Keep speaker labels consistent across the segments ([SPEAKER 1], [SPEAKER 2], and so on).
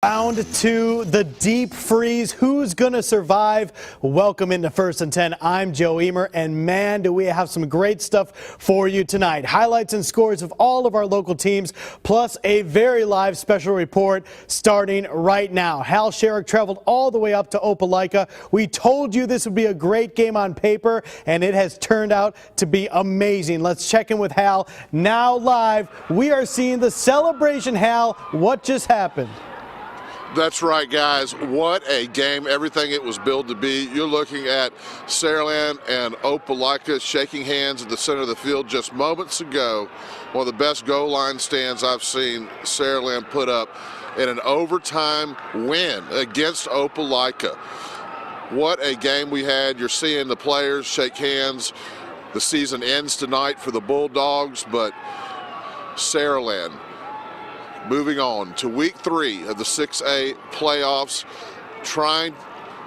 [SPEAKER 1] Round two, the deep freeze. Who's going to survive? Welcome into First and 10. I'm Joe Emer, and man, do we have some great stuff for you tonight. Highlights and scores of all of our local teams, plus a very live special report starting right now. Hal Sherrick traveled all the way up to Opelika. We told you this would be a great game on paper, and it has turned out to be amazing. Let's check in with Hal now live. We are seeing the celebration. Hal, what just happened?
[SPEAKER 2] That's right, guys. What a game. Everything it was billed to be. You're looking at Saraland and Opelika shaking hands at the center of the field just moments ago. One of the best goal line stands I've seen Saraland put up in an overtime win against Opelika. What a game we had. You're seeing the players shake hands. The season ends tonight for the Bulldogs, but Saraland moving on to week 3 of the 6A playoffs, trying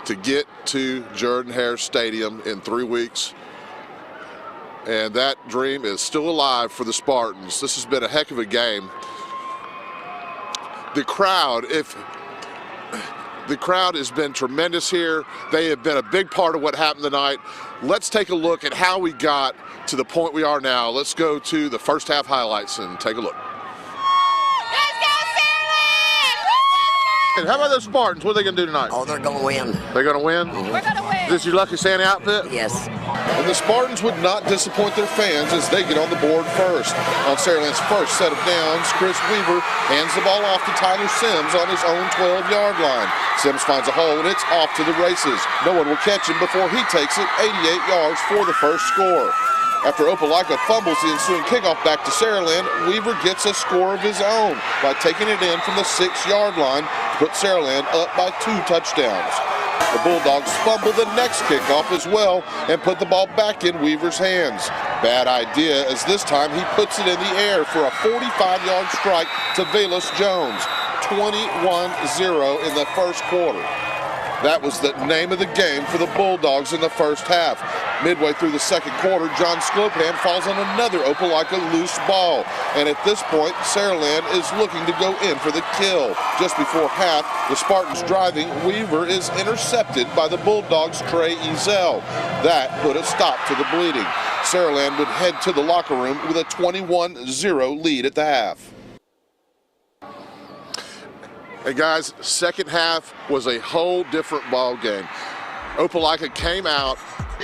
[SPEAKER 2] to get to Jordan-Hare Stadium in 3 weeks. And that dream is still alive for the Spartans. This has been a heck of a game. The crowd has been tremendous here. They have been a big part of what happened tonight. Let's take a look at how we got to the point we are now. Let's go to the first half highlights and take a look. And how about those Spartans? What are they going to do tonight?
[SPEAKER 3] Oh, they're going to win.
[SPEAKER 2] They're going to win?
[SPEAKER 4] We're going to win.
[SPEAKER 2] Is this your Lucky Santa outfit?
[SPEAKER 3] Yes.
[SPEAKER 2] And the Spartans would not disappoint their fans as they get on the board first. On Saraland's first set of downs, Chris Weaver hands the ball off to Tyler Sims on his own 12-yard line. Sims finds a hole and it's off to the races. No one will catch him before he takes it 88 yards for the first score. After Opelika fumbles the ensuing kickoff back to Saraland, Weaver gets a score of his own by taking it in from the 6-yard line to put Saraland up by 2 touchdowns. The Bulldogs fumble the next kickoff as well and put the ball back in Weaver's hands. Bad idea, as this time he puts it in the air for a 45-yard strike to Velas Jones, 21-0 in the first quarter. That was the name of the game for the Bulldogs in the first half. Midway through the second quarter, John Sklopan falls on another Opelika loose ball. And at this point, Saraland is looking to go in for the kill. Just before half, the Spartans driving, Weaver is intercepted by the Bulldogs' Trey Ezel. That put a stop to the bleeding. Saraland would head to the locker room with a 21-0 lead at the half. Hey guys, second half was a whole different ball game. Opelika came out,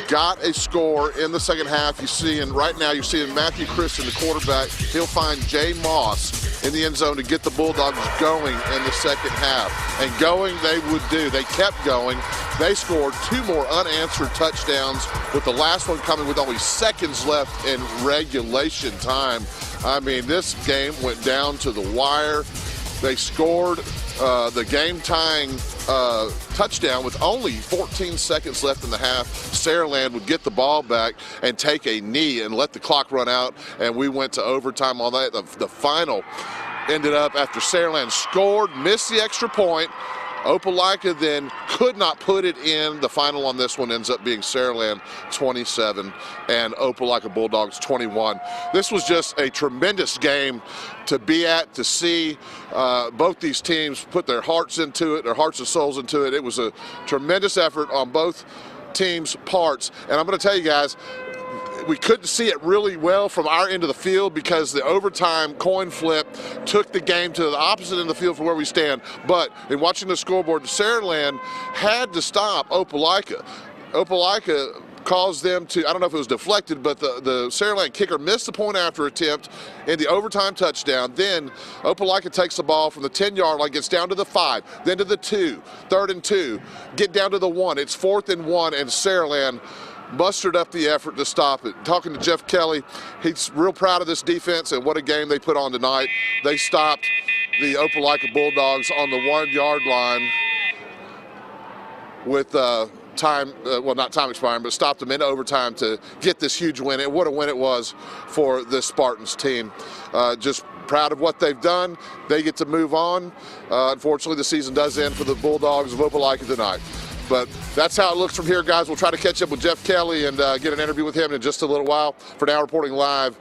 [SPEAKER 2] got a score in the second half. You see, and right now you're seeing Matthew Christen, the quarterback. He'll find Jay Moss in the end zone to get the Bulldogs going in the second half. And going they would do. They kept going. They scored 2 more unanswered touchdowns, with the last one coming with only seconds left in regulation time. I mean, this game went down to the wire. They scored the game-tying touchdown with only 14 seconds left in the half. Saraland would get the ball back and take a knee and let the clock run out, and we went to overtime on that. The final ended up after Saraland scored, missed the extra point. Opelika then could not put it in. The final on this one ends up being Saraland 27 and Opelika Bulldogs 21. This was just a tremendous game to be at, to see both these teams put their hearts into it, their hearts and souls into it. It was a tremendous effort on both teams' parts. And I'm going to tell you guys, we couldn't see it really well from our end of the field because the overtime coin flip took the game to the opposite end of the field from where we stand. But in watching the scoreboard, Saraland had to stop Opelika. Opelika caused them to, I don't know if it was deflected, but the Saraland kicker missed the point after attempt in the overtime touchdown. Then Opelika takes the ball from the 10-yard line, gets down to the 5, then to the 2, 3rd and 2, get down to the 1. It's 4th and 1, and Saraland mustered up the effort to stop it. Talking to Jeff Kelly, he's real proud of this defense and what a game they put on tonight. They stopped the Opelika Bulldogs on the 1-yard line with time, well, not time expiring, but stopped them in overtime to get this huge win. And what a win it was for this Spartans team. Just proud of what they've done. They get to move on. Unfortunately, the season does end for the Bulldogs of Opelika tonight. But that's how it looks from here, guys. We'll try to catch up with Jeff Kelly and get an interview with him in just a little while. For now, reporting live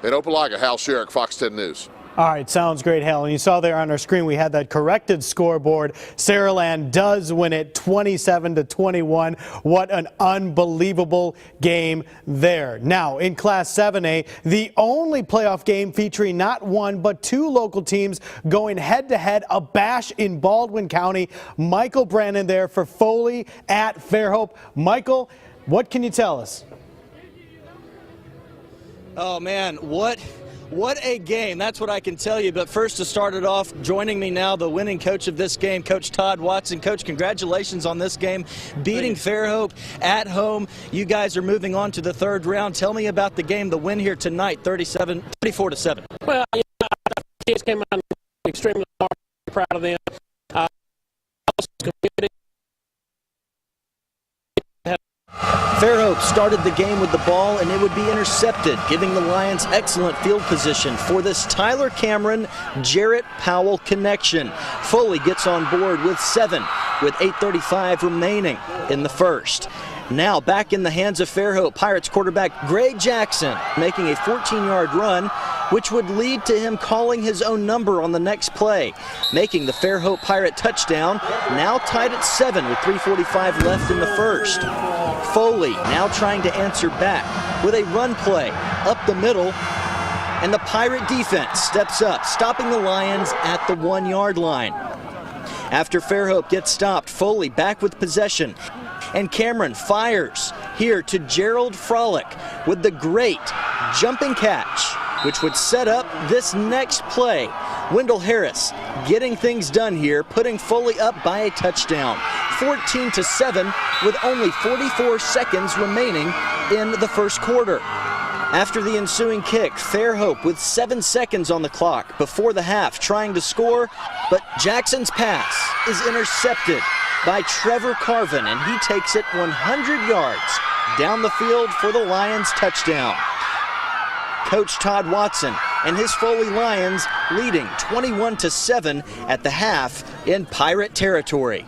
[SPEAKER 2] in Opelika, Hal Sherrick, Fox 10 News.
[SPEAKER 1] All right, sounds great, Hal. And you saw there on our screen we had that corrected scoreboard. Saraland does win it 27-21. What an unbelievable game there. Now, in Class 7A, the only playoff game featuring not one but two local teams going head-to-head, a bash in Baldwin County. Michael Brandon there for Foley at Fairhope. Michael, what can you tell us?
[SPEAKER 3] Oh, man, what a game. That's what I can tell you. But first, to start it off, joining me now, the winning coach of this game, Coach Todd Watson. Coach, congratulations on this game, beating Fairhope at home. You guys are moving on to the third round. Tell me about the game, the win here tonight, 34-7.
[SPEAKER 4] Well, the kids came out extremely hard. Proud of them.
[SPEAKER 3] Fairhope started the game with the ball, and it would be intercepted, giving the Lions excellent field position for this Tyler Cameron, Jarrett Powell connection. Foley gets on board with 7, with 8:35 remaining in the first. Now back in the hands of Fairhope, Pirates quarterback Gray Jackson making a 14-yard run, which would lead to him calling his own number on the next play, making the Fairhope Pirate touchdown, now tied at 7 with 3:45 left in the first. Foley now trying to answer back with a run play up the middle, and the Pirate defense steps up, stopping the Lions at the 1-yard line. After Fairhope gets stopped, Foley back with possession, and Cameron fires here to Gerald Frolic with the great jumping catch, which would set up this next play. Wendell Harris getting things done here, putting Foley up by a touchdown. 14-7 with only 44 seconds remaining in the first quarter. After the ensuing kick, Fairhope with 7 seconds on the clock before the half trying to score, but Jackson's pass is intercepted by Trevor Carvin, and he takes it 100 yards down the field for the Lions touchdown. Coach Todd Watson and his Foley Lions leading 21-7 at the half in Pirate territory.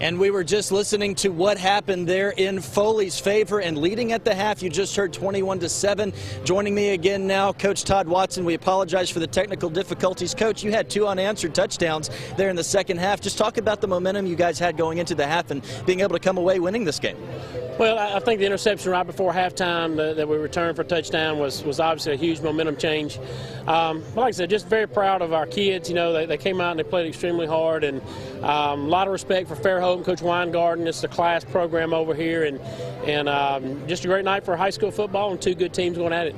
[SPEAKER 3] And we were just listening to what happened there in Foley's favor and leading at the half. You just heard 21-7. Joining me again now, Coach Todd Watson. We apologize for the technical difficulties. Coach, you had 2 unanswered touchdowns there in the second half. Just talk about the momentum you guys had going into the half and being able to come away winning this game.
[SPEAKER 4] Well, I think the interception right before halftime that we returned for a touchdown was obviously a huge momentum change. But like I said, just very proud of our kids. You know, they came out and they played extremely hard, and a lot of respect for Fairhope and Coach Weingarten. It's a class program over here, and just a great night for high school football and 2 good teams going at it.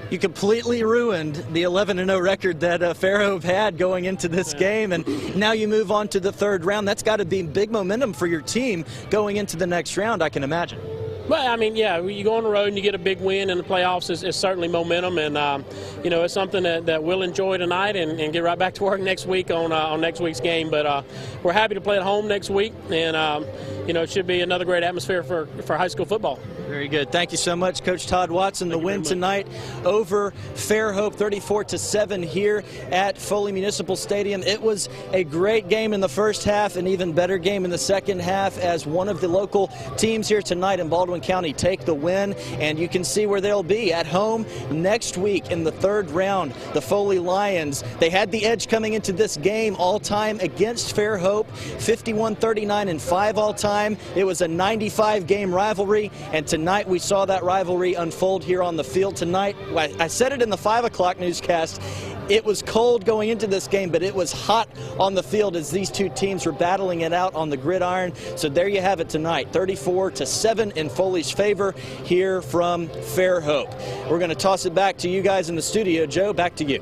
[SPEAKER 3] You completely ruined the 11-0 record that Fairhope had going into this game, and now you move on to the third round. That's got to be big momentum for your team going into the next round, I can imagine.
[SPEAKER 4] Well, I mean, yeah, you go on the road and you get a big win in the playoffs is certainly momentum, and you know, it's something that we'll enjoy tonight and get right back to work next week on next week's game. But we're happy to play at home next week, and you know, it should be another great atmosphere for high school football.
[SPEAKER 3] Very good. Thank you so much, Coach Todd Watson. The win tonight over Fairhope, 34-7 here at Foley Municipal Stadium. It was a great game in the first half, an even better game in the second half, as one of the local teams here tonight in Baldwin County take the win, and you can see where they'll be at home next week in the third round. The Foley Lions, they had the edge coming into this game all-time against Fairhope, 51-39-5 all-time. It was a 95-game rivalry, and tonight we saw that rivalry unfold here on the field tonight. I said it in the 5 o'clock newscast. It was cold going into this game, but it was hot on the field as these two teams were battling it out on the gridiron. So there you have it tonight, 34-7 in Foley's favor here from Fairhope. We're going to toss it back to you guys in the studio. Joe, back to you.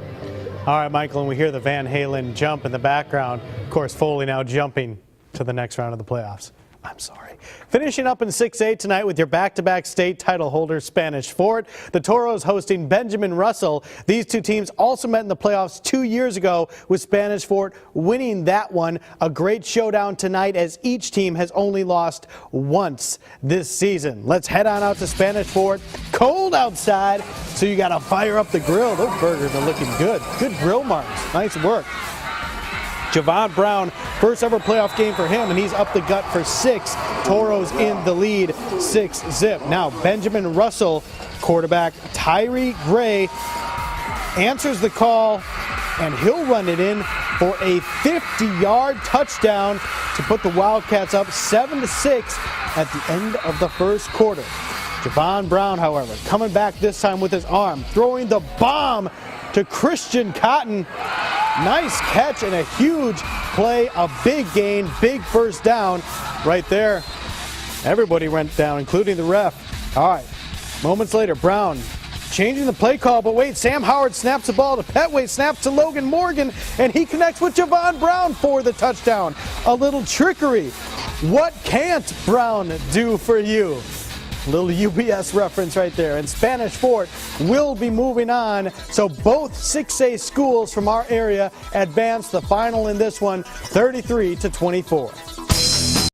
[SPEAKER 1] All right, Michael, and we hear the Van Halen jump in the background. Of course, Foley now jumping to the next round of the playoffs. I'm sorry. Finishing up in 6A tonight with your back-to-back state title holder, Spanish Fort. The Toros hosting Benjamin Russell. These two teams also met in the playoffs 2 years ago, with Spanish Fort winning that one. A great showdown tonight, as each team has only lost once this season. Let's head on out to Spanish Fort. Cold outside, so you got to fire up the grill. Those burgers are looking good. Good grill marks. Nice work. Javon Brown, first ever playoff game for him, and he's up the gut for 6. Toros in the lead, 6-0. Now Benjamin Russell, quarterback Tyree Gray answers the call, and he'll run it in for a 50-yard touchdown to put the Wildcats up 7-6 at the end of the first quarter. Javon Brown, however, coming back this time with his arm, throwing the bomb to Christian Cotton. Nice catch and a huge play, a big gain, big first down right there. Everybody went down, including the ref. All right, moments later, Brown changing the play call, but wait, Sam Howard snaps the ball to Petway, snaps to Logan Morgan, and he connects with Javon Brown for the touchdown. A little trickery. What can't Brown do for you? Little UBS reference right there. And Spanish Fort will be moving on. So both 6A schools from our area advance the final in this one, 33-24.